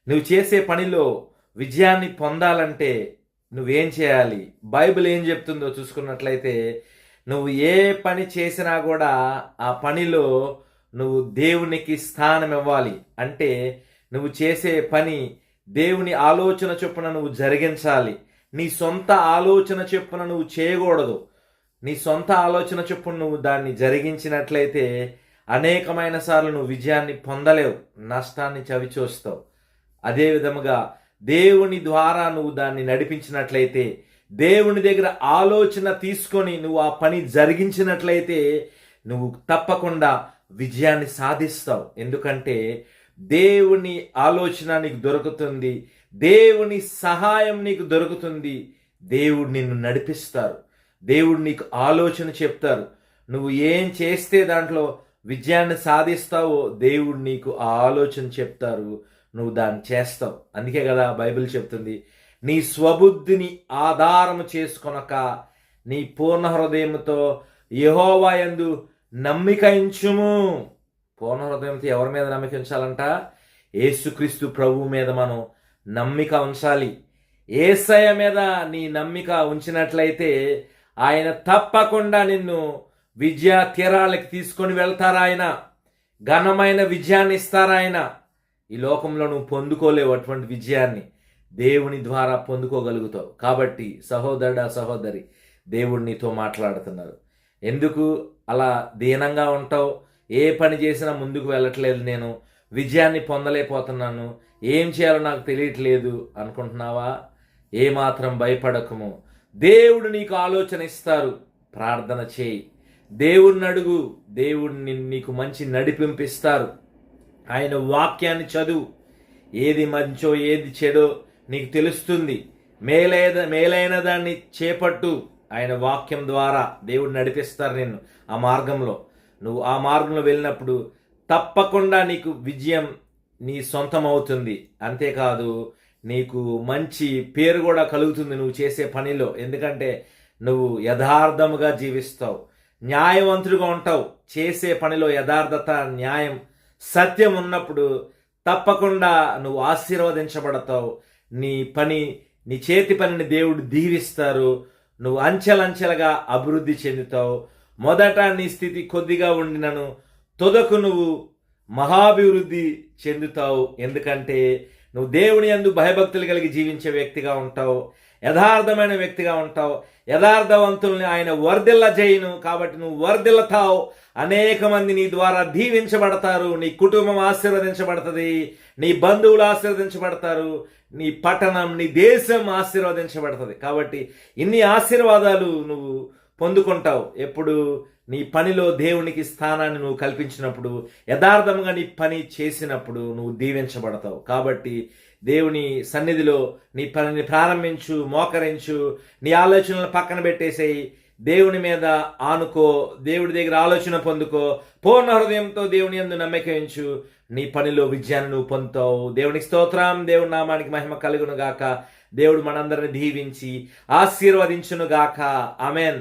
నువ్వు చేసే పనిలో విజయాన్ని పొందాలంటే నువ్వేం చేయాలి? బైబిల్ ఏం చెప్తుందో చూసుకున్నట్లయితే, నువ్వు ఏ పని చేసినా కూడా ఆ పనిలో నువ్వు దేవునికి స్థానం ఇవ్వాలి. అంటే నువ్వు చేసే పని దేవుని ఆలోచన చొప్పున నువ్వు జరిగించాలి. నీ సొంత ఆలోచన చొప్పున నువ్వు చేయకూడదు. నీ సొంత ఆలోచన చొప్పున నువ్వు దాన్ని జరిగించినట్లయితే అనేకమైన సార్లు నువ్వు విజయాన్ని పొందలేవు, నష్టాన్ని చవిచూస్తావు. అదే విధముగా దేవుని ద్వారా నువ్వు దాన్ని నడిపించినట్లయితే, దేవుని దగ్గర ఆలోచన తీసుకొని నువ్వు ఆ పని జరిగించినట్లయితే నువ్వు తప్పకుండా విజయాన్ని సాధిస్తావు. ఎందుకంటే దేవుని ఆలోచన నీకు దొరుకుతుంది, దేవుని సహాయం నీకు దొరుకుతుంది, దేవుడు నిన్ను నడిపిస్తారు, దేవుడు నీకు ఆలోచన చెప్తారు. నువ్వు ఏం చేస్తే దాంట్లో విజయాన్ని సాధిస్తావో దేవుడు నీకు ఆ ఆలోచన చెప్తారు, నువ్వు దాన్ని చేస్తావు. అందుకే కదా బైబిల్ చెప్తుంది, నీ స్వబుద్ధిని ఆధారము చేసుకొనక నీ పూర్ణ హృదయంతో యెహోవా యందు నమ్మిక ఉంచుము. పూర్ణ హృదయంతో ఎవరి మీద నమ్మిక ఉంచాలంట? యేసుక్రీస్తు ప్రభువు మీద మనం నమ్మిక ఉంచాలి. యేసయ్య మీద నీ నమ్మిక ఉంచినట్లయితే ఆయన తప్పకుండా నిన్ను విజయ తీరాలకి తీసుకొని వెళ్తారాయన. ఘనమైన విజయాన్ని ఇస్తారాయన. ఈ లోకంలో నువ్వు పొందుకోలేవు అటువంటి విజయాన్ని, దేవుని ద్వారా పొందుకోగలుగుతావు. కాబట్టి సహోదరుడా, సహోదరి, దేవుడు నీతో మాట్లాడుతున్నారు. ఎందుకు అలా దీనంగా ఉంటావు? ఏ పని చేసినా ముందుకు వెళ్ళట్లేదు, నేను విజయాన్ని పొందలేకపోతున్నాను, ఏం చేయాలో నాకు తెలియట్లేదు అనుకుంటున్నావా? ఏమాత్రం భయపడకము. దేవుడు నీకు ఆలోచన ఇస్తారు. ప్రార్థన చేయి, దేవుడిని అడుగు, దేవుడిని నీకు మంచి నడిపింపిస్తారు. ఆయన వాక్యాన్ని చదువు, ఏది మంచో ఏది చెడో నీకు తెలుస్తుంది. మేలైన దాన్ని చేపట్టు. ఆయన వాక్యం ద్వారా దేవుడు నడిపిస్తారు నిన్ను ఆ మార్గంలో. నువ్వు ఆ మార్గంలో వెళ్ళినప్పుడు తప్పకుండా నీకు విజయం నీ సొంతం అవుతుంది. అంతేకాదు, నీకు మంచి పేరు కూడా కలుగుతుంది నువ్వు చేసే పనిలో. ఎందుకంటే నువ్వు యథార్థముగా జీవిస్తావు, న్యాయవంతుడిగా ఉంటావు. చేసే పనిలో యథార్థత, న్యాయం, సత్యం ఉన్నప్పుడు తప్పకుండా నువ్వు ఆశీర్వదించబడతావు. నీ చేతి పనిని దేవుడు దీవిస్తారు. నువ్వు అంచెలంచెలుగా అభివృద్ధి చెందుతావు. మొదట నీ స్థితి కొద్దిగా ఉండినను తుదకు నువ్వు మహాభివృద్ధి చెందుతావు. ఎందుకంటే నువ్వు దేవుని యందు భయభక్తులు కలిగి జీవించే వ్యక్తిగా ఉంటావు, యథార్థమైన వ్యక్తిగా ఉంటావు. యథార్థవంతుల్ని ఆయన వర్ధిల్ల చేయను, కాబట్టి నువ్వు వర్ధిల్లతావు. అనేక మంది నీ ద్వారా దీవించబడతారు, నీ కుటుంబం ఆశీర్వదించబడుతుంది, నీ బంధువులు ఆశీర్వదించబడతారు, నీ పట్టణం, నీ దేశం ఆశీర్వదించబడుతుంది. కాబట్టి ఇన్ని ఆశీర్వాదాలు నువ్వు పొందుకుంటావు ఎప్పుడు? నీ పనిలో దేవునికి స్థానాన్ని నువ్వు కల్పించినప్పుడు, యథార్థంగా నీ పని చేసినప్పుడు నువ్వు దీవించబడతావు. కాబట్టి దేవుని సన్నిధిలో నీ పనిని ప్రారంభించు, మోకరించు, నీ ఆలోచనలను పక్కన పెట్టేసేయి, దేవుని మీద ఆనుకో, దేవుడి దగ్గర ఆలోచన పొందుకో, పూర్ణ హృదయంతో దేవుని యందు నమ్మిక ఉంచు. నీ పనిలో విజయాన్ని నువ్వు పొందుతావు. దేవునికి స్తోత్రం. దేవుని నామానికి మహిమ కలుగును గాక. దేవుడు మనందరిని దీవించి ఆశీర్వదించును గాక. ఆమేన్.